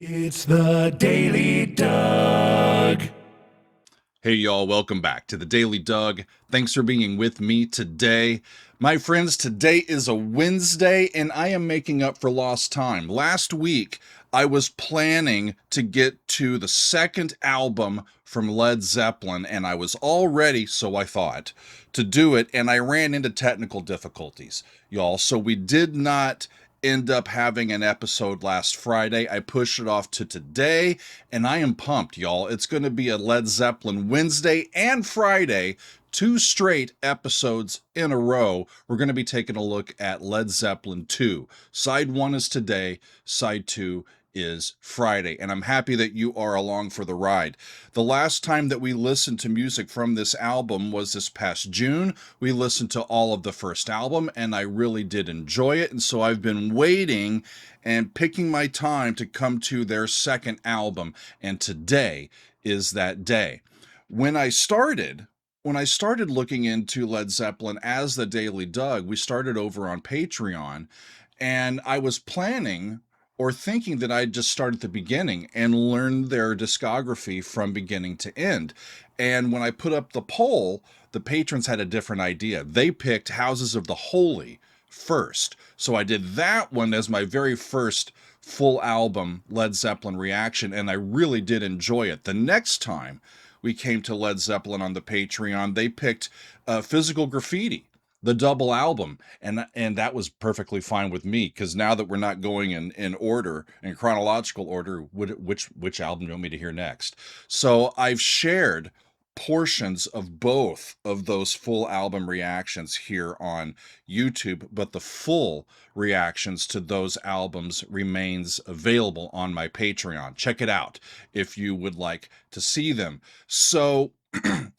It's the Daily Doug. Hey y'all, welcome back to the Daily Doug. Thanks for being with me today. My friends, today is a Wednesday and I am making up for lost time. Last week, I was planning to get to the second album from Led Zeppelin and I was all ready, so I thought, to do it, and I ran into technical difficulties, y'all. So we did not end up having an episode last Friday. I pushed it off to today, and I am pumped, y'all. It's going to be a Led Zeppelin Wednesday and Friday, 2 straight episodes in a row. We're going to be taking a look at Led Zeppelin 2. Side 1 is today, side 2 is Friday, and I'm happy that you are along for the ride. The last time that we listened to music from this album was this past June. We listened to all of the first album, and I really did enjoy it, and so I've been waiting and picking my time to come to their second album, and today is that day. When I started looking into Led Zeppelin as the Daily Doug, we started over on Patreon, and I was planning or thinking that I'd just start at the beginning and learn their discography from beginning to end. And when I put up the poll, the patrons had a different idea. They picked Houses of the Holy first. So I did that one as my very first full album Led Zeppelin reaction, and I really did enjoy it. The next time we came to Led Zeppelin on the Patreon, they picked Physical Graffiti, the double album, and that was perfectly fine with me, because now that we're not going in order, in chronological order, which album do you want me to hear next? So I've shared portions of both of those full album reactions here on YouTube, but the full reactions to those albums remains available on my Patreon. Check it out if you would like to see them. So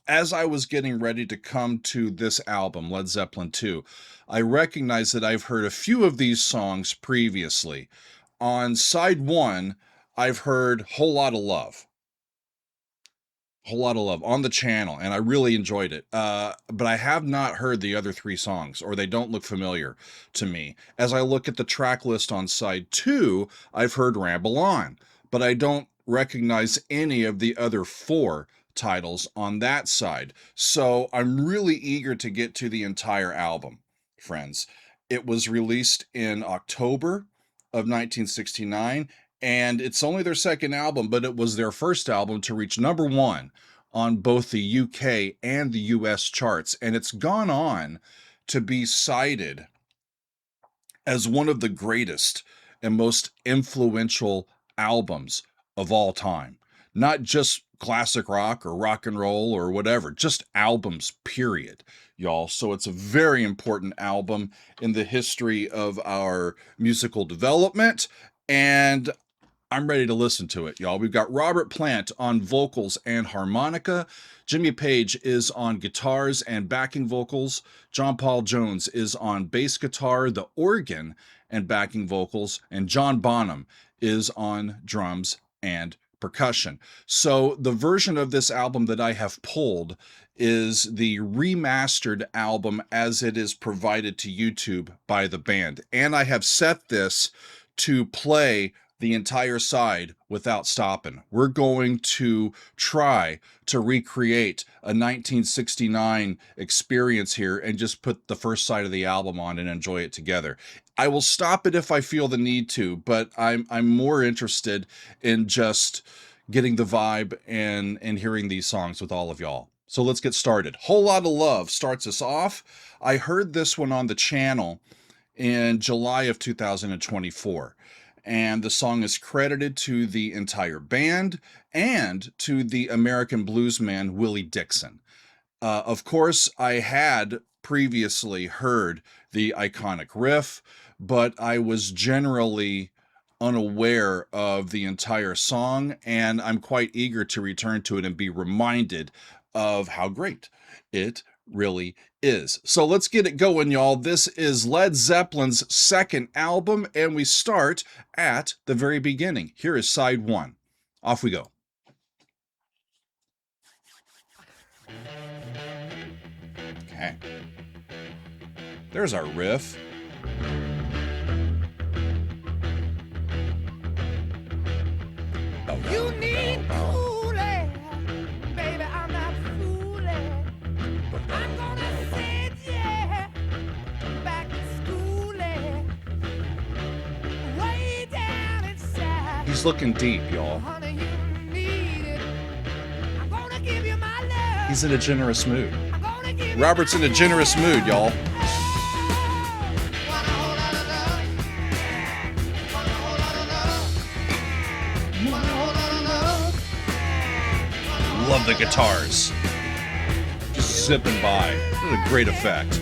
as I was getting ready to come to this album, Led Zeppelin 2, I recognized that I've heard a few of these songs previously. On side 1, I've heard Whole Lotta Love. Whole Lotta Love on the channel, and I really enjoyed it. But I have not heard the other 3 songs, or they don't look familiar to me. As I look at the track list on side 2, I've heard Ramble On, but I don't recognize any of the other 4 titles on that side. So I'm really eager to get to the entire album, friends. It was released in October of 1969, and it's only their second album, but it was their first album to reach number 1 on both the UK and the US charts, and it's gone on to be cited as one of the greatest and most influential albums of all time. Not just classic rock or rock and roll or whatever, just albums, period, y'all. So it's a very important album in the history of our musical development, and I'm ready to listen to it, y'all. We've got Robert Plant on vocals and harmonica. Jimmy Page is on guitars and backing vocals. John Paul Jones is on bass guitar, the organ, and backing vocals. And John Bonham is on drums and percussion. So the version of this album that I have pulled is the remastered album as it is provided to YouTube by the band. And I have set this to play the entire side without stopping. We're going to try to recreate a 1969 experience here and just put the first side of the album on and enjoy it together. I will stop it if I feel the need to, but I'm more interested in just getting the vibe and hearing these songs with all of y'all. So let's get started. Whole Lotta Love starts us off. I heard this one on the channel in July of 2024. And the song is credited to the entire band and to the American bluesman Willie Dixon. Of course, I had previously heard the iconic riff, but I was generally unaware of the entire song, and I'm quite eager to return to it and be reminded of how great it really is. So let's get it going, y'all. This is Led Zeppelin's second album, and we start at the very beginning. Here is side 1. Off we go. Okay. There's our riff. You need fooling, baby, I'm not fooling. I'm gonna send you back to schooling, way down inside. He's looking deep, y'all. Honey, you need it. I'm gonna give you my love. He's in a generous mood. I'm gonna give Robert's in a generous mood, y'all. Love the guitars. Just zipping by. What a great effect.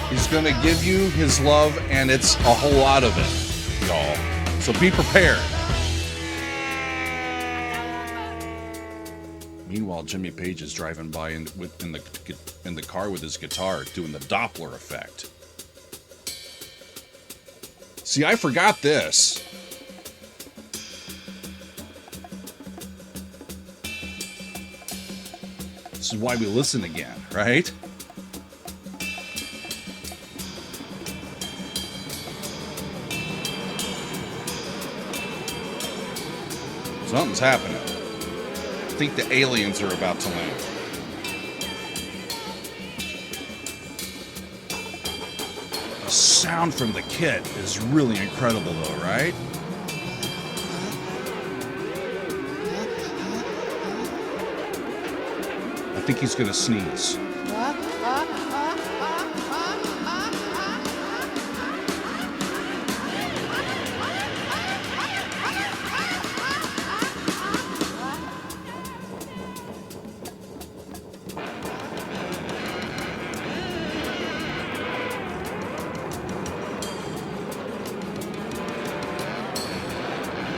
He's gonna give you his love, and it's a whole lot of it, y'all. So be prepared. Meanwhile, Jimmy Page is driving by in the car with his guitar, doing the Doppler effect. See, I forgot this. This is why we listen again, right? Something's happening. I think the aliens are about to land. The sound from the kit is really incredible though, right? I think he's gonna sneeze.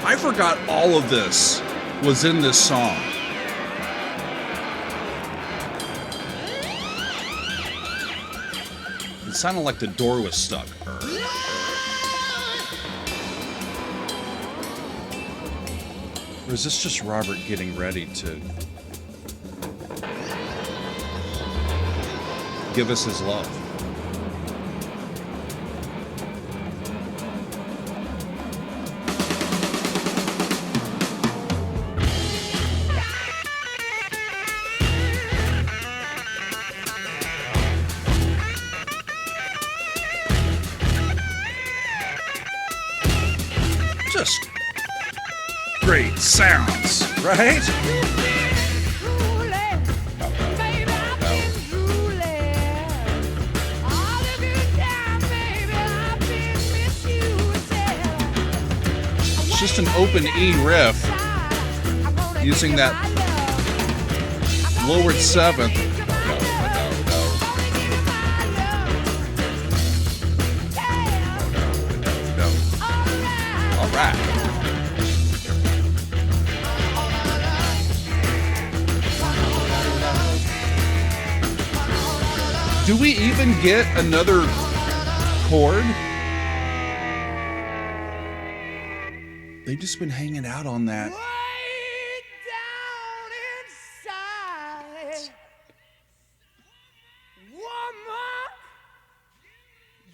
I forgot all of this was in this song. It sounded like the door was stuck. Or is this just Robert getting ready to give us his love? Just great sounds, right? It's just an open E riff using that lowered seventh. All right. Do we even get another chord? They've just been hanging out on that. Way down inside, woman,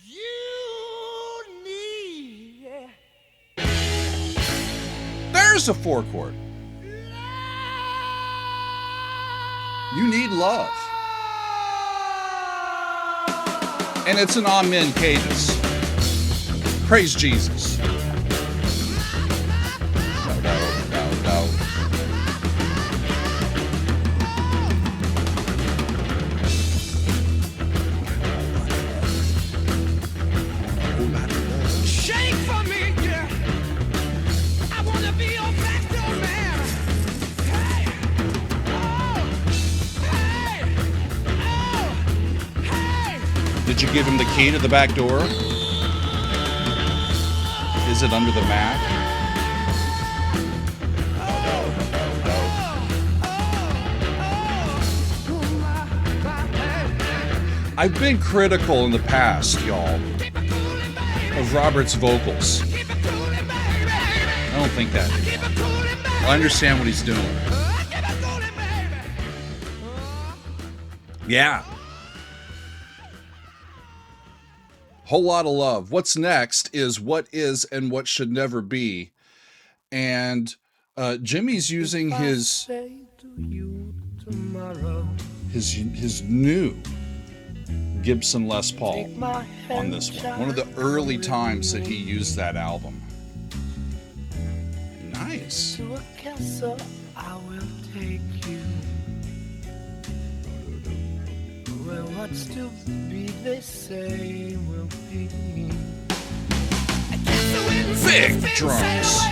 you need There's a 4 chord. You need love. And it's an amen cadence. Praise Jesus. No. shake for me, yeah. I wanna be your back door man. Hey, oh, hey. Did you give him the key to the back door? Is it under the mat? I've been critical in the past, y'all, of Robert's vocals. I don't think that anymore. I understand what he's doing. Yeah. Whole Lotta Love. What's next is What Is and What Should Never Be. And Jimmy's using his new Gibson Les Paul on this one. One of the early times that he used that album. Nice. To a castle I will take you, where what's to be they say will be. Big drums.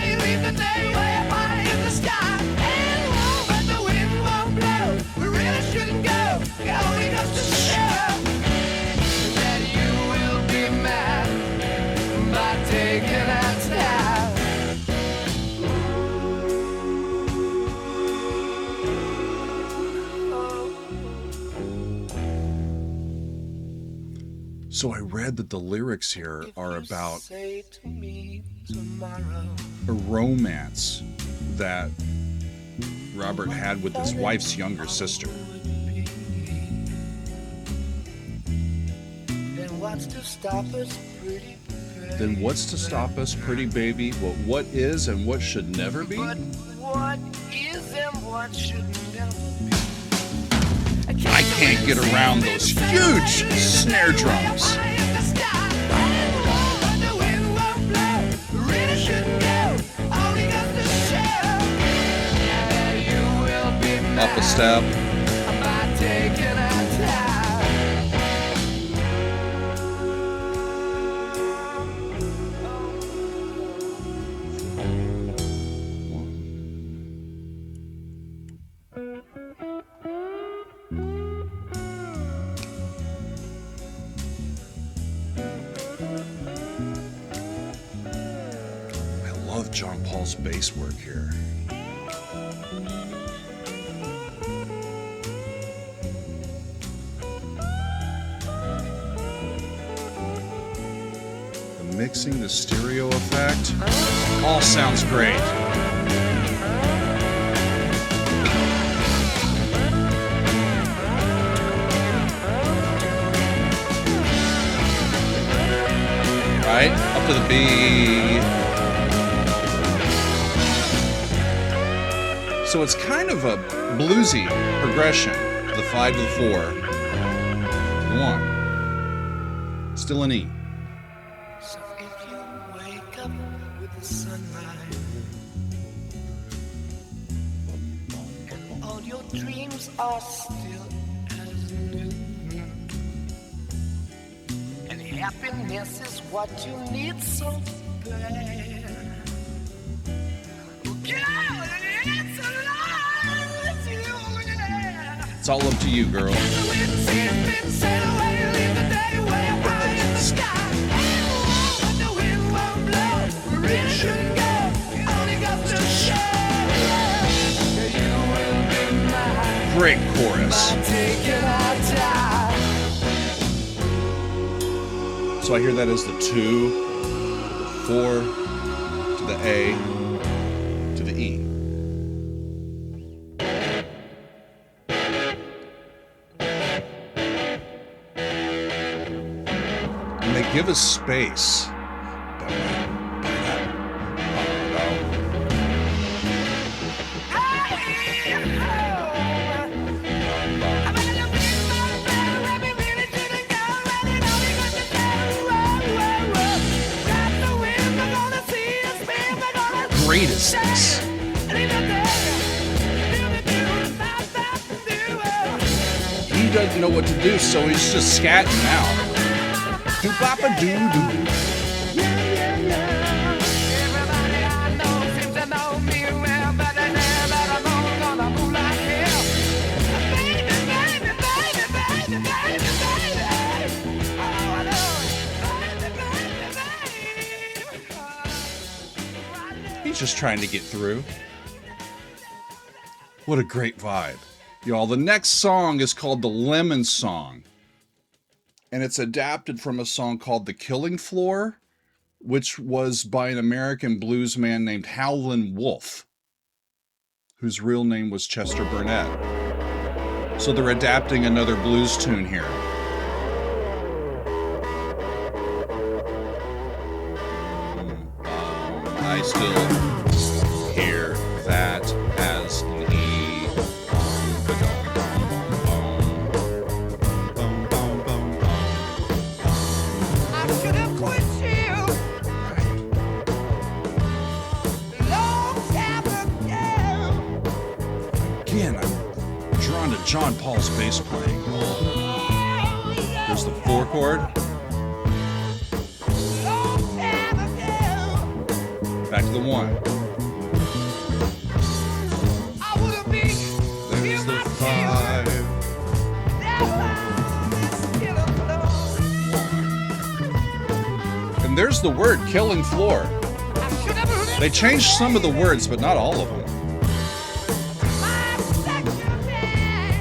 So I read that the lyrics here are about a romance that Robert had with his wife's younger sister. Then what's to stop us, pretty baby? Well, what is and what should never be? But what is and what should never be? I can't get around those huge snare drums. Up a step. I love John Paul's bass work here. The mixing, the stereo effect, all sounds great. Right? Up to the B. So it's kind of a bluesy progression. The 5 to the 4. The 1. Still an E. So if you wake up with the sunlight and all your dreams are still as new, and happiness is what you need so bad. Girl, it's alive with you, yeah. It's all up to you, girl. Great chorus. So I hear that as the 2, the 4, to the A, to the E. And they give us space. Great is this? He doesn't know what to do, so he's just scatting now. Do-bop-a-doo-doo. He's just trying to get through. What a great vibe. Y'all, the next song is called The Lemon Song. and it's adapted from a song called The Killing Floor, which was by an American blues man named Howlin' Wolf, whose real name was Chester Burnett. So they're adapting another blues tune here. I still hear that as an E. I should have quit you long time ago. Again, I'm drawn to John Paul's bass playing. There's the 4 chord. Long time ago. Back to the 1. I would have been There's the 5. that love is still alone. And there's the word Killing Floor. I should have listened. They changed some of the words, but not all of them. My sexual man.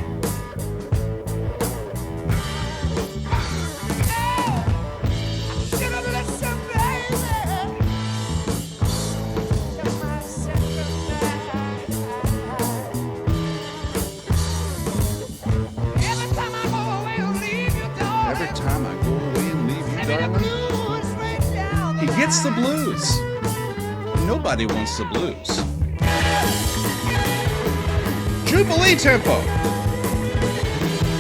I should have listened, baby. To my sexual man. Every time I go away and leave you, darling. Every time I go away and leave you, Send me the darling, blues right down he the gets the line. blues. Nobody wants the blues. Jubilee tempo.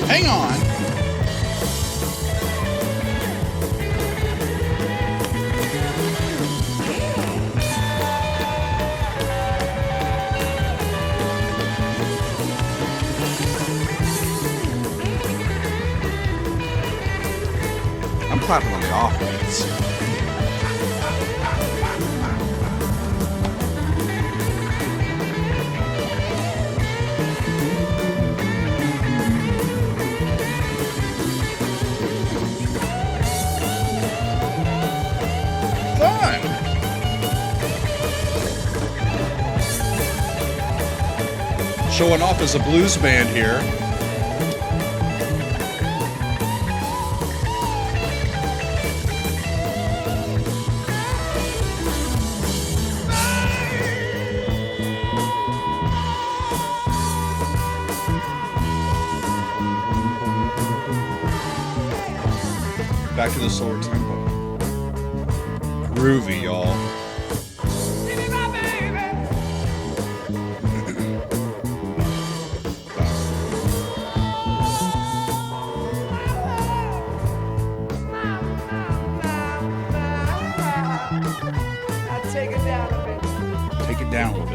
Hang on. I'm clapping on the off beats. Fun. Showing off as a blues band here. Back to the slower tempo. Groovy, y'all. Give me my baby. I take it down a bit. Take it down a little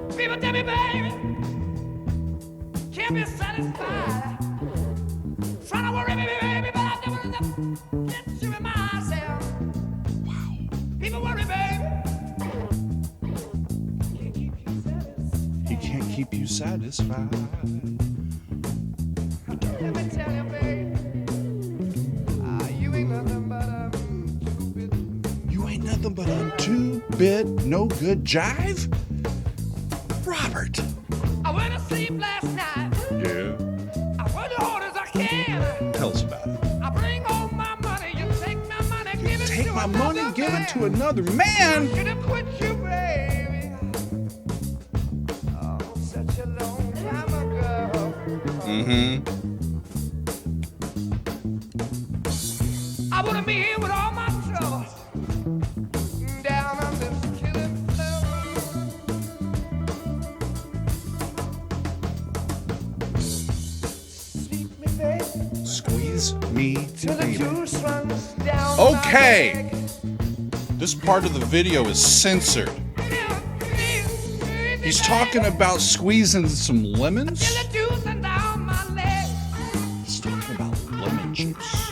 bit. People tell me, baby, can't be satisfied. Trying to worry me, baby, but I never get to it myself. Wow. People worry, baby. Can't keep you satisfied. He can't keep you satisfied. Let me tell you, baby, you ain't nothing but a stupid. You ain't nothing but a 2-bit, no good jive? Robert. I went to sleep last night. Yeah. I work as hard as I can. Tell us about it. I bring all my money. You take my money, give it Take to my another money, give it to man. another man. Should have quit you, baby. Oh, such a long time ago. Mm-hmm. I wouldn't be here with all my troubles. Down on this killing floor. Sleep me, baby, Squeeze me, till the baby. juice runs down. Okay. my neck. This part of the video is censored. He's talking about squeezing some lemons. Till the juice runs down my leg. He's talking about lemon juice.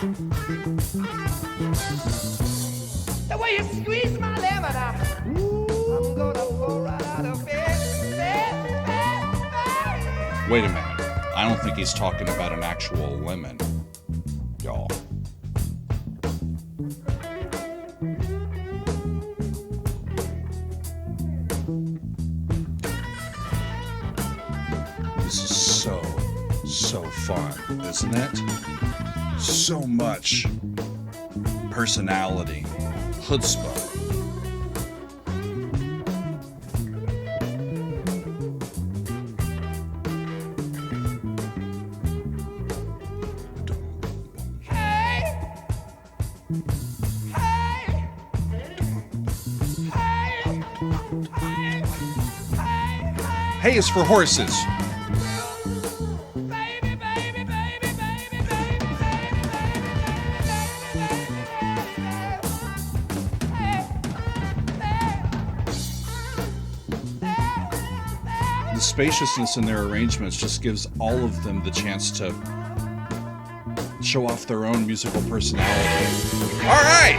The way you squeeze my lemon, I'm gonna fall right out of bed. Wait a minute. I don't think he's talking about an actual lemon, y'all. This is so fun, isn't it? So much personality, chutzpah. Hay is for horses. The spaciousness in their arrangements just gives all of them the chance to show off their own musical personality. All right!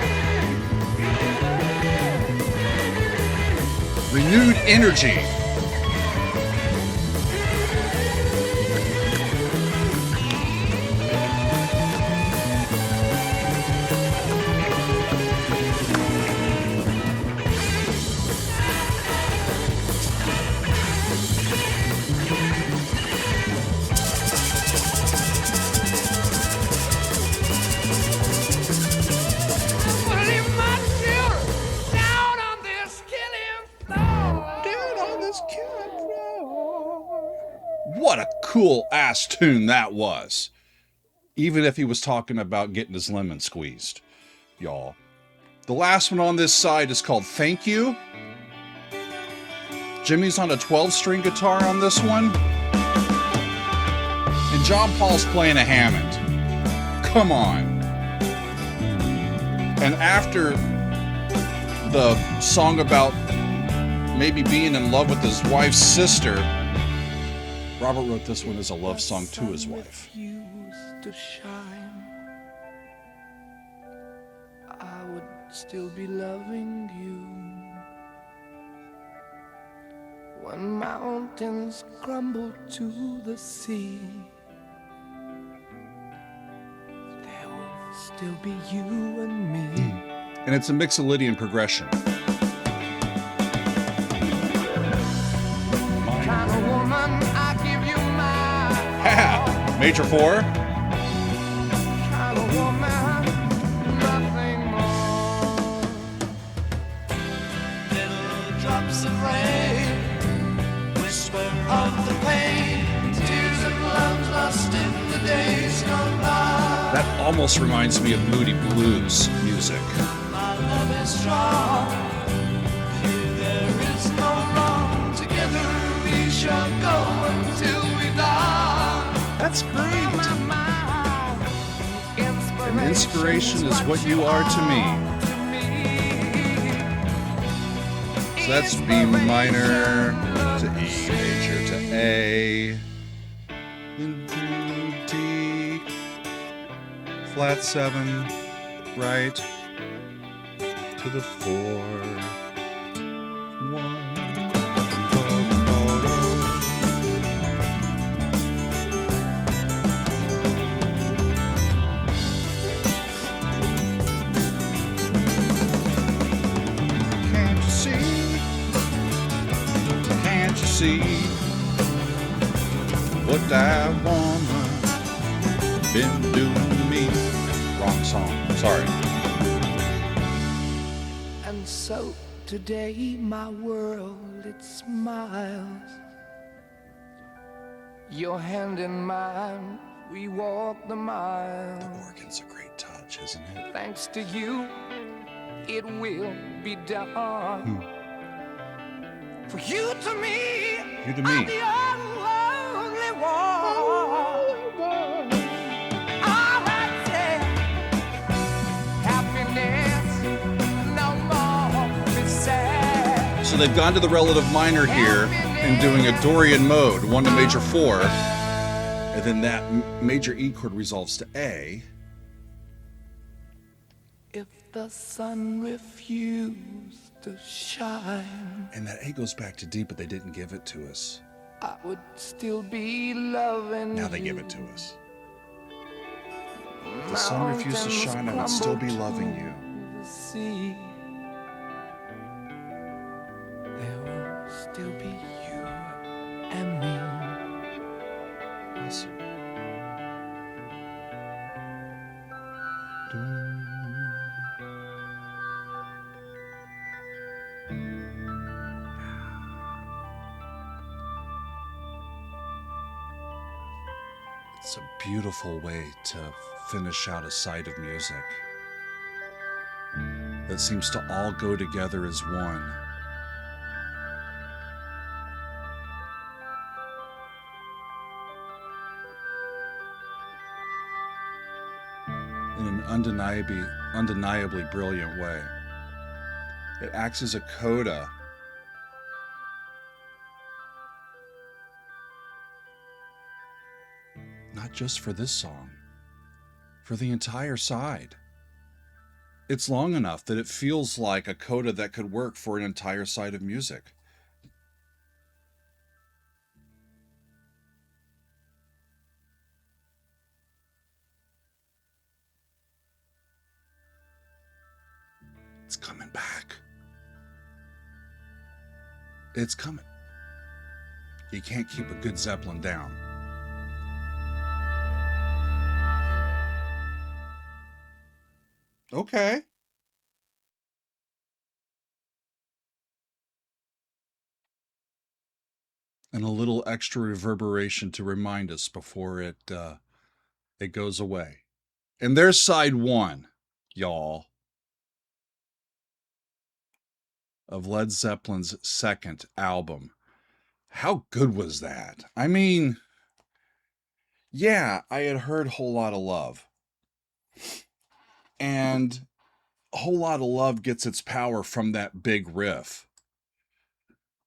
Renewed energy. What a cool ass tune that was. Even if he was talking about getting his lemon squeezed, y'all. The last one on this side is called Thank You. Jimmy's on a 12-string guitar on this one. And John Paul's playing a Hammond. Come on. And after the song about maybe being in love with his wife's sister, Robert wrote this one as a love song to his wife. To shine, I would still be loving you when mountains crumble to the sea. There will still be you and me. And it's a Mixolydian progression. Kind of woman, I give you my Major 4. Kind of woman, nothing more. Little drops of rain, whisper of the pain, tears of love lost in the days gone by. That almost reminds me of Moody Blues music. My love is strong, here there is no wrong. Together we shall go until we die. That's great. And inspiration is what you are to me. So that's B minor to E major to A, then D, flat 7, right, to the 4, 1. See what that woman been doing to me. Wrong song, sorry. And so today my world, it smiles. Your hand in mine, we walk the mile. The organ's a great touch, isn't it? Thanks to you, it will be done. For you to me, You to me. I'm the only one. All I say, happiness, no more be sad. So they've gone to the relative minor here and doing a Dorian mode, 1 to major 4, and then that major E chord resolves to A. If the sun refused to shine, And that A goes back to D, but they didn't give it to us. I would still be loving Now they you. give it to us. If the sun refused to shine, I would still be loving you. The sea. There will still be you and me. Awesome. It's a beautiful way to finish out a side of music that seems to all go together as one. In an undeniably brilliant way. It acts as a coda not just for this song, for the entire side. It's long enough that it feels like a coda that could work for an entire side of music. It's coming back. It's coming. You can't keep a good Zeppelin down. Okay. And a little extra reverberation to remind us before it goes away. And there's side one, y'all, of Led Zeppelin's second album. How good was that? I mean, yeah, I had heard Whole Lotta Love. And Whole Lotta Love gets its power from that big riff,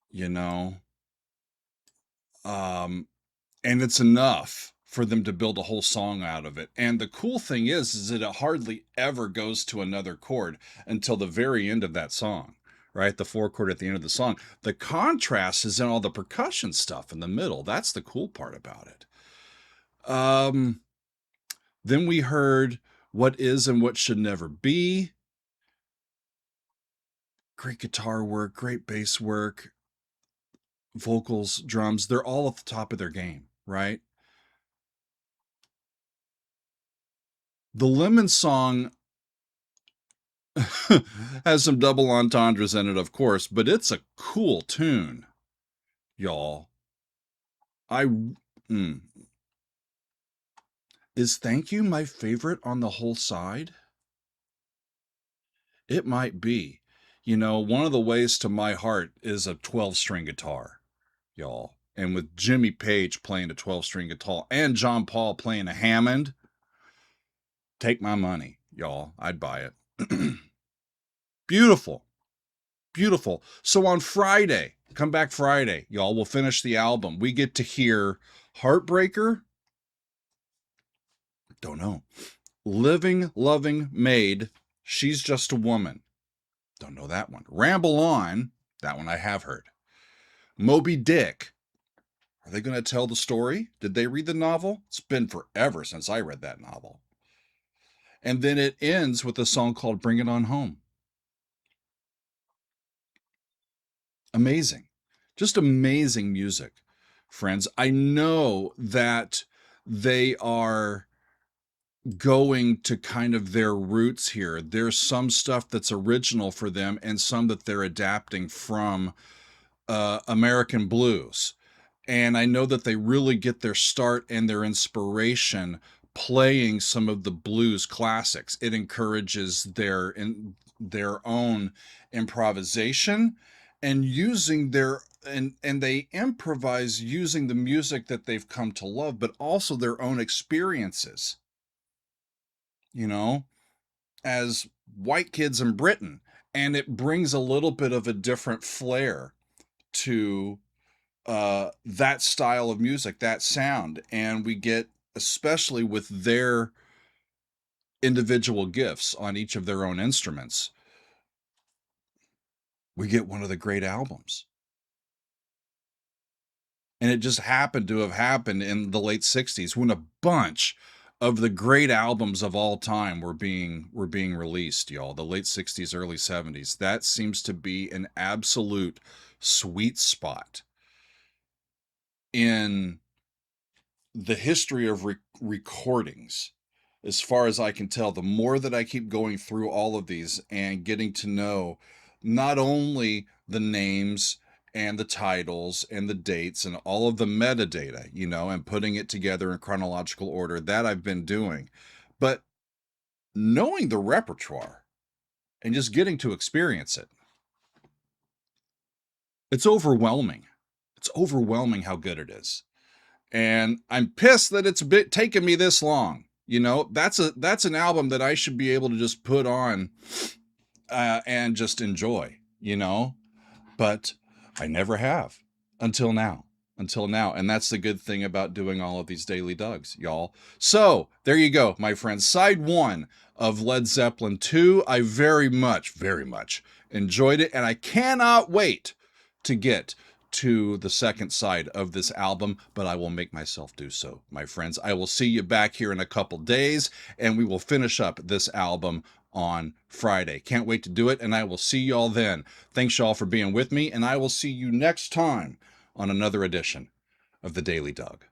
you know? And it's enough for them to build a whole song out of it. And the cool thing is that it hardly ever goes to another chord until the very end of that song, right? The 4 chord at the end of the song. The contrast is in all the percussion stuff in the middle. That's the cool part about it. Then we heard What Is and What Should Never Be. Great guitar work, great bass work, vocals, drums. They're all at the top of their game, right? The Lemon song has some double entendres in it, of course, but it's a cool tune, y'all. Is Thank You my favorite on the whole side? It might be. You know, one of the ways to my heart is a 12-string guitar, y'all. And with Jimmy Page playing a 12-string guitar and John Paul playing a Hammond, take my money, y'all. I'd buy it. Beautiful. Beautiful. So on Friday, come back Friday, y'all, we'll finish the album. We get to hear Heartbreaker. Don't know. Living, Loving, Made. She's Just a Woman. Don't know that one. Ramble On. That one I have heard. Moby Dick. Are they going to tell the story? Did they read the novel? It's been forever since I read that novel. And then it ends with a song called Bring It On Home. Amazing. Just amazing music, friends. I know that they are going to kind of their roots here. There's some stuff that's original for them and some that they're adapting from American blues. And I know that they really get their start and their inspiration playing some of the blues classics. It encourages their own improvisation and using their and they improvise using the music that they've come to love, but also their own experiences, you know, as white kids in Britain. And it brings a little bit of a different flair to that style of music, that sound. And we get, especially with their individual gifts on each of their own instruments, we get one of the great albums. And it just happened to have happened in the late 60s when a bunch of the great albums of all time were being released, y'all. The late 60s, early 70s. That seems to be an absolute sweet spot in the history of recordings. As far as I can tell, the more that I keep going through all of these and getting to know not only the names and the titles and the dates and all of the metadata, and putting it together in chronological order, that I've been doing. But knowing the repertoire and just getting to experience it, it's overwhelming. It's overwhelming how good it is. And I'm pissed that it's taken me this long. That's an album that I should be able to just put on and just enjoy, but I never have until now. And that's the good thing about doing all of these daily Dougs, y'all. So there you go, my friends. Side 1 of Led Zeppelin 2. I very much enjoyed it, and I cannot wait to get to the second side of this album, but I will make myself do so, my friends. I will see you back here in a couple days, and we will finish up this album on Friday. Can't wait to do it, and I will see y'all then. Thanks y'all for being with me, and I will see you next time on another edition of the Daily Doug.